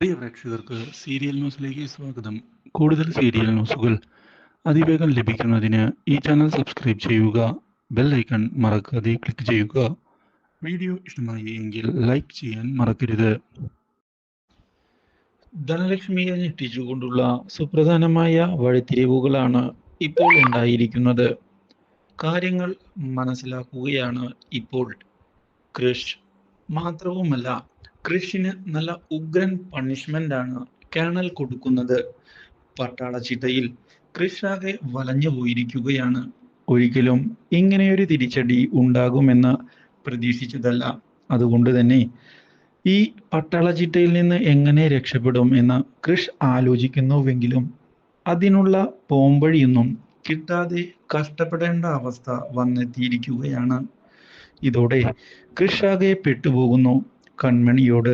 പ്രിയ പ്രേക്ഷകർക്ക് സീരിയൽ ന്യൂസിലേക്ക് സ്വാഗതം. കൂടുതൽ സീരിയൽ ന്യൂസുകൾ അതിവേഗം ലഭിക്കുന്നതിന് ഈ ചാനൽ സബ്സ്ക്രൈബ് ചെയ്യുക. ബെൽ ഐക്കൺ മറക്കാതെ ക്ലിക്ക് ചെയ്യുക. വീഡിയോ ഇഷ്ടമായി എങ്കിൽ ലൈക്ക് ചെയ്യാൻ മറക്കരുത്. ധനലക്ഷ്മിയെ ഞെട്ടിച്ചുകൊണ്ടുള്ള സുപ്രധാനമായ വഴിത്തിരിവുകളാണ് ഇപ്പോൾ ഉണ്ടായിരിക്കുന്നത്. കാര്യങ്ങൾ മനസ്സിലാക്കുകയാണ് ഇപ്പോൾ ക്രിഷ്. മാത്രവുമല്ല, ക്രിഷിന് നല്ല ഉഗ്രൻ പണിഷ്മെന്റ് ആണ് കേണൽ കൊടുക്കുന്നത്. പട്ടാള ചിട്ടയിൽ ക്രിഷ് ആകെ വലഞ്ഞു പോയിരിക്കുകയാണ്. ഒരിക്കലും ഇങ്ങനെയൊരു തിരിച്ചടി ഉണ്ടാകുമെന്ന് പ്രതീക്ഷിച്ചതല്ല. അതുകൊണ്ട് തന്നെ ഈ പട്ടാള ചിട്ടയിൽ നിന്ന് എങ്ങനെ രക്ഷപ്പെടും എന്ന് ക്രിഷ് ആലോചിക്കുന്നുവെങ്കിലും അതിനുള്ള പോംവഴിയൊന്നും കിട്ടാതെ കഷ്ടപ്പെടേണ്ട അവസ്ഥ വന്നെത്തിയിരിക്കുകയാണ്. ഇതോടെ ക്രിഷ് ആകെ പെട്ടുപോകുന്നു. കൺമണിയോട്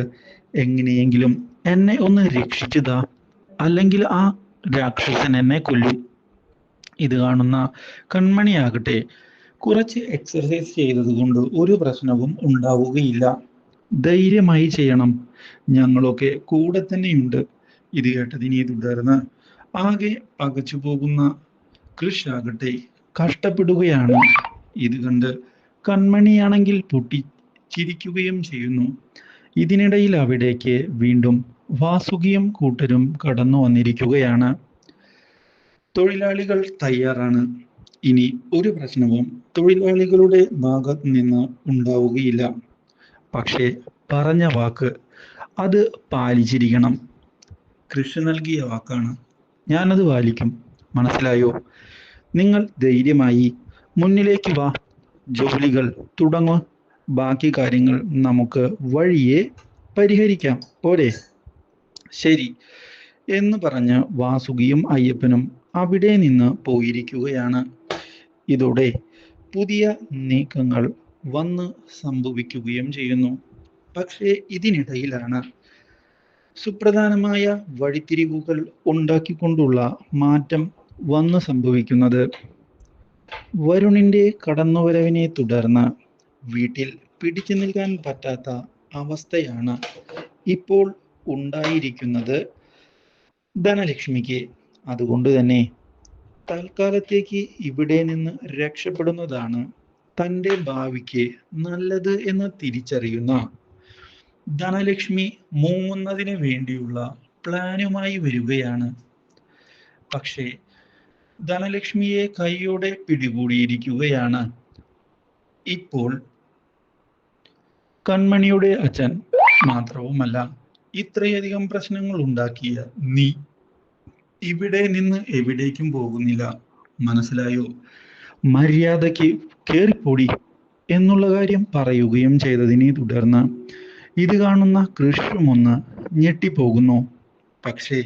എങ്ങനെയെങ്കിലും എന്നെ ഒന്ന് രക്ഷിച്ചതാ, അല്ലെങ്കിൽ ആ രാക്ഷസൻ എന്നെ കൊല്ലും. ഇത് കാണുന്ന കൺമണിയാകട്ടെ കുറച്ച് എക്സർസൈസ് ചെയ്തത് കൊണ്ട് ഒരു പ്രശ്നവും ഉണ്ടാവുകയില്ല. ധൈര്യമായി ചെയ്യണം, ഞങ്ങളൊക്കെ കൂടെ തന്നെയുണ്ട്. ഇത് കേട്ടതിനെ തുടർന്ന് ആകെ പകച്ചു പോകുന്ന ക്രിഷ് ആകട്ടെ കഷ്ടപ്പെടുകയാണ്. ഇത് കണ്ട് കൺമണിയാണെങ്കിൽ പൊട്ടിച്ചിരിക്കുകയും ചെയ്യുന്നു. ഇതിനിടയിൽ അവിടേക്ക് വീണ്ടും വാസുകിയും കൂട്ടരും കടന്നു വന്നിരിക്കുകയാണ്. തൊഴിലാളികൾ തയ്യാറാണ്. ഇനി ഒരു പ്രശ്നവും തൊഴിലാളികളുടെ ഭാഗത്ത് നിന്ന് ഉണ്ടാവുകയില്ല. പക്ഷേ പറഞ്ഞ വാക്ക് അത് പാലിച്ചിരിക്കണം. കൃഷി നൽകിയ വാക്കാണ്, ഞാനത് പാലിക്കും. മനസ്സിലായോ? നിങ്ങൾ ധൈര്യമായി മുന്നിലേക്ക് വാ, ജോലികൾ തുടങ്ങുക. ബാക്കി കാര്യങ്ങൾ നമുക്ക് വഴിയെ പരിഹരിക്കാം, പോരെ? ശരി എന്ന് പറഞ്ഞ് വാസുകിയും അയ്യപ്പനും അവിടെ നിന്ന് പോയിരിക്കുകയാണ്. ഇതോടെ പുതിയ നീക്കങ്ങൾ വന്ന് സംഭവിക്കുകയും ചെയ്യുന്നു. പക്ഷേ ഇതിനിടയിലാണ് സുപ്രധാനമായ വഴിത്തിരിവുകൾ ഉണ്ടാക്കിക്കൊണ്ടുള്ള മാറ്റം വന്ന് സംഭവിക്കുന്നത്. വരുണിന്റെ കടന്നുവരവിനെ തുടർന്ന് വീട്ടിൽ പിടിച്ചു നിൽക്കാൻ പറ്റാത്ത അവസ്ഥയാണ് ഇപ്പോൾ ഉണ്ടായിരിക്കുന്നത് ധനലക്ഷ്മിക്ക്. അതുകൊണ്ട് തന്നെ തൽക്കാലത്തേക്ക് ഇവിടെ നിന്ന് രക്ഷപ്പെടുന്നതാണ് തൻ്റെ ഭാവിക്ക് നല്ലത് എന്ന് തിരിച്ചറിയുന്ന ധനലക്ഷ്മി മുങ്ങുന്നതിന് വേണ്ടിയുള്ള പ്ലാനുമായി വരികയാണ്. പക്ഷേ ധനലക്ഷ്മിയെ കൈയോടെ പിടികൂടിയിരിക്കുകയാണ് ഇപ്പോൾ കൺമണിയുടെ അച്ഛൻ. മാത്രവുമല്ല, ഇത്രയധികം പ്രശ്നങ്ങൾ ഉണ്ടാക്കിയ നീ ഇവിടെ നിന്ന് എവിടേക്കും പോകുന്നില്ല, മനസ്സിലായോ? മര്യാദയ്ക്ക് കേറിപ്പോടി എന്നുള്ള കാര്യം പറയുകയും ചെയ്തതിനെ തുടർന്ന് ഇത് കാണുന്ന കൃഷും ഒന്ന് ഞെട്ടിപ്പോകുന്നു. പക്ഷേ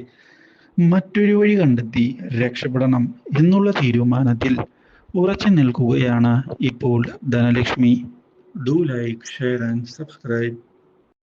മറ്റൊരു വഴി കണ്ടെത്തി രക്ഷപ്പെടണം എന്നുള്ള തീരുമാനത്തിൽ ഉറച്ചു നിൽക്കുകയാണ് ഇപ്പോൾ Dhanalakshmi. Do like, share and subscribe.